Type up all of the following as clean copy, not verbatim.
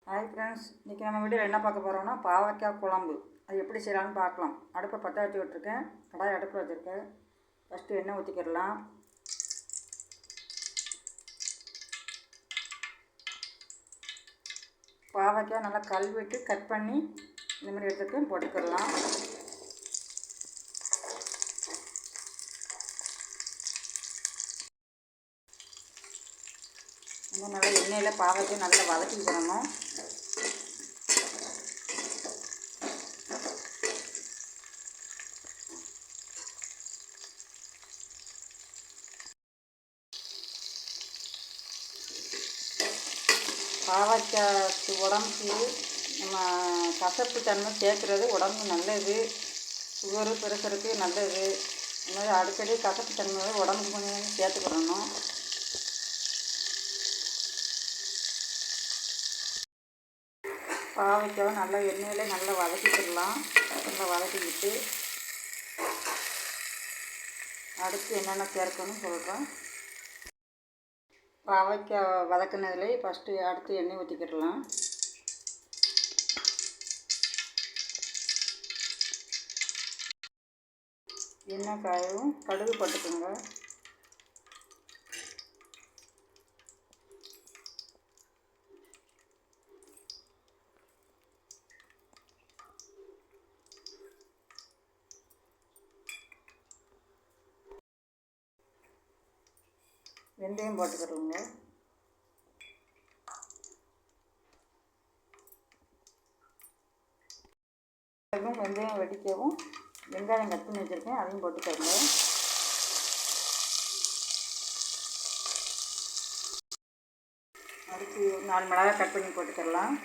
Hi friends, இன்றைக்கி நம்ம வீடியோவில் என்ன பார்க்க போகிறோம்னா பாவக்காய் குழம்பு. அது எப்படி செய்யலான்னு பார்க்கலாம். அடுப்பை பற்ற வச்சு விட்டுருக்கேன். கடாய் அடுப்பில் வச்சுருக்கேன். ஃபஸ்ட்டு எண்ணெய் ஊற்றிக்கிடலாம். பாவக்காய் நல்லா கழுவிட்டு கட் பண்ணி இந்த மாதிரி எடுத்துட்டு போட்டுக்கிடலாம். நல்லா எண்ணெயில் பாவக்காய் நல்லா வதக்கிக்கிறணும். பாவக்காய் உடம்புக்கு நம்ம கசப்பு தன்மை சேர்க்குறது உடம்புக்கு நல்லது. சுகரு ப்ரெஷருக்கு நல்லது. இந்த மாதிரி அடிக்கடி கசப்பு தன்மை உடம்புக்கு கொஞ்சம் சேர்த்துக்கிடணும். பாவக்காவை நல்லா எண்ணெயில் நல்லா வதக்கிக்கிடலாம். நல்லா வதக்கிக்கிட்டு அடுத்து என்னென்ன சேர்க்கணும்னு சொல்கிறேன். பாவக்காய் வதக்கினதுலேயே ஃபஸ்ட்டு அடுத்து எண்ணெய் ஊற்றிக்கிடலாம். எண்ணெய் காயும் கடுகு போட்டுக்கோங்க. வெந்தயம் போட்டுக்கிறோங்க. வெந்தயம் வெடிக்கவும் வெங்காயம் கட் பண்ணி வச்சுருக்கேன், அதையும் போட்டுக்கோங்க. அடுத்து 4 மிளகாய் கட் பண்ணி போட்டுக்கலாம்.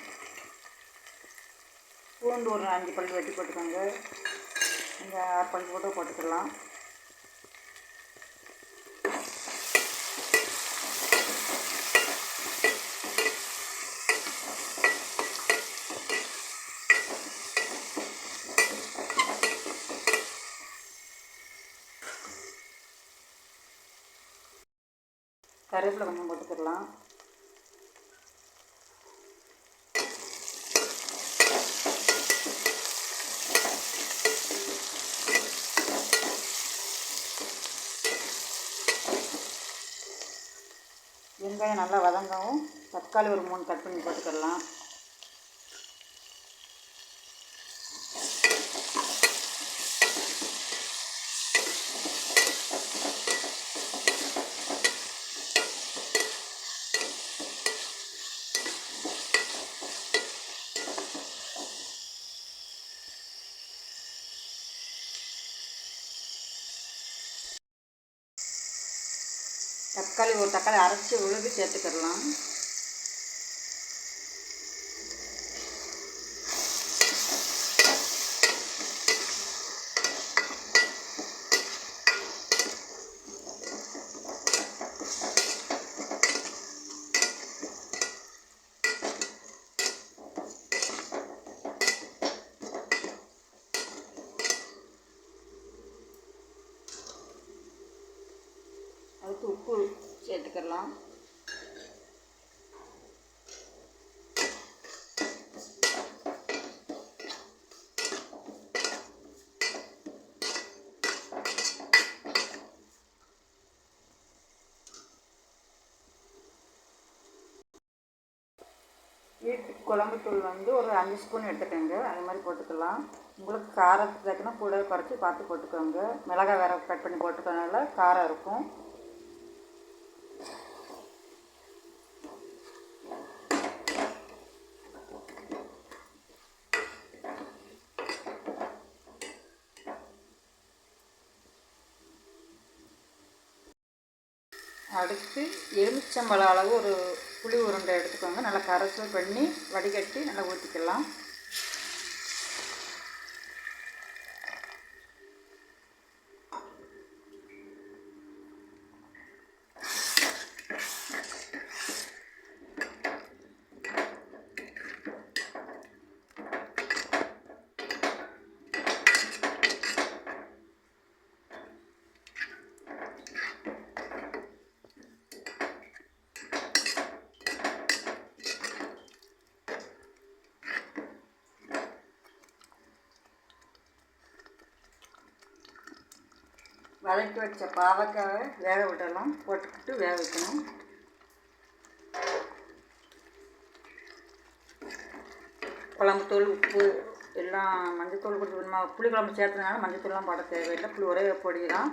பூண்டு ஒரு 5 பல் வெட்டி போட்டுக்கோங்க. இந்த 6 பல் கூட போட்டுக்கலாம். கருவேப்பிலை கொஞ்சம் போட்டுக்கலாம். வெங்காயம் நல்லா வதங்கவும் தக்காளி ஒரு 3 கட் பண்ணி போட்டுக்கலாம். ஒரு தக்காளி அரைச்சி உழுது சேர்த்துக்கிடலாம். அதுக்கு உப்பு சேர்த்துக்கலாம். வீட்டு குழம்புத்தூள் ஒரு 5 ஸ்பூன் எடுத்துக்கோங்க. அது மாதிரி போட்டுக்கலாம். உங்களுக்கு காரத்துக்கு தக்கன கூட குறைச்சி பார்த்து போட்டுக்கோங்க. மிளகாய் வேறு கட் பண்ணி போட்டுக்கிறதுனால காரம் இருக்கும். அடுத்து எலுமிச்சம்பழம் அளவு ஒரு புளி உருண்டை எடுத்துக்கோங்க. நல்லா கரைசல் பண்ணி வடிகட்டி நல்லா ஊற்றிக்கலாம். வதக்கி வச்ச பாவக்காயை வேக விடலாம், போட்டுக்கிட்டு வேக வைக்கணும். குழம்புத்தூள், உப்பு எல்லாம், மஞ்சத்தூள் கொடுத்து நம்ம புளி குழம்பு சேர்த்ததுனால மஞ்சத்தூள்லாம் போட தேவையில்லை. புளி ஒரே பொடி தான்.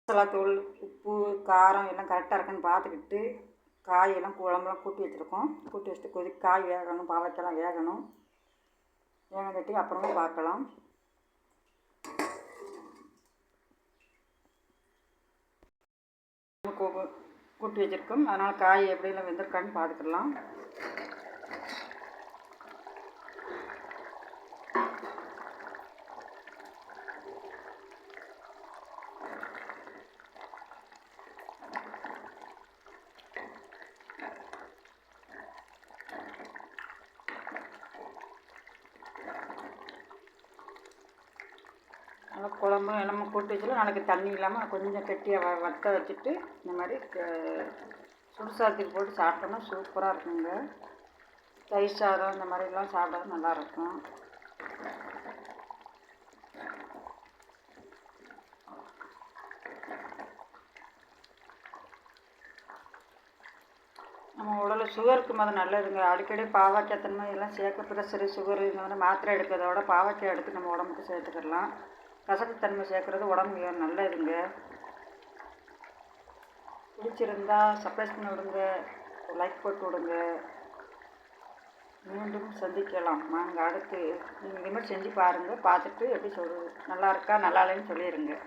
மசாலாத்தூள், உப்பு, காரம் எல்லாம் கரெக்டாக இருக்குன்னு பார்த்துக்கிட்டு காயெல்லாம் குழம்புலாம் கூட்டி வச்சுருக்கோம். கூட்டி வச்சுட்டு காய் வேகணும், பாவக்காயெல்லாம் வேகணும். வேக கட்டி அப்புறமா பார்க்கலாம். கூட்டி வச்சுருக்கோம், அதனால் காய் எப்படியெல்லாம் வெந்திருக்கான்னு பார்த்துக்கலாம். நல்லா குழம்பு நம்ம கூட்டி வச்சுட்டு நாளைக்கு தண்ணி இல்லாமல் கொஞ்சம் கெட்டியாக வத்த வச்சுட்டு இந்த மாதிரி சுடுசாதத்துக்கு போட்டு சாப்பிட்டோம்னா சூப்பராக இருக்குங்க. தயிர் சாதம் இந்த மாதிரிலாம் சாப்பிட நல்லாயிருக்கும். நம்ம உடலில் சுகருக்கு மொதல் நல்லதுங்க. அடிக்கடி பாவக்காய் தன்மை எல்லாம் சேர்க்க ப்ரெஷரு, சுகரு இந்த மாதிரி மாத்திரை எடுக்கிறத விட பாவக்காய் எடுத்து நம்ம உடம்புக்கு சேர்த்துக்கிடலாம். கசப்புத்தன்மை சேர்க்குறது உடம்புக்கு நல்லதுங்க. பிடிச்சிருந்தா சப்ஸ்கிரைப் பண்ணி விடுங்க, லைக் போட்டு விடுங்க. மீண்டும் சந்திக்கலாம். நாங்கள் அடுத்து நீங்கள் இதுமாதிரி செஞ்சு பாருங்கள், பார்த்துட்டு எப்படி நல்லா இருக்கா நல்லா இல்லைன்னு சொல்லிடுங்க.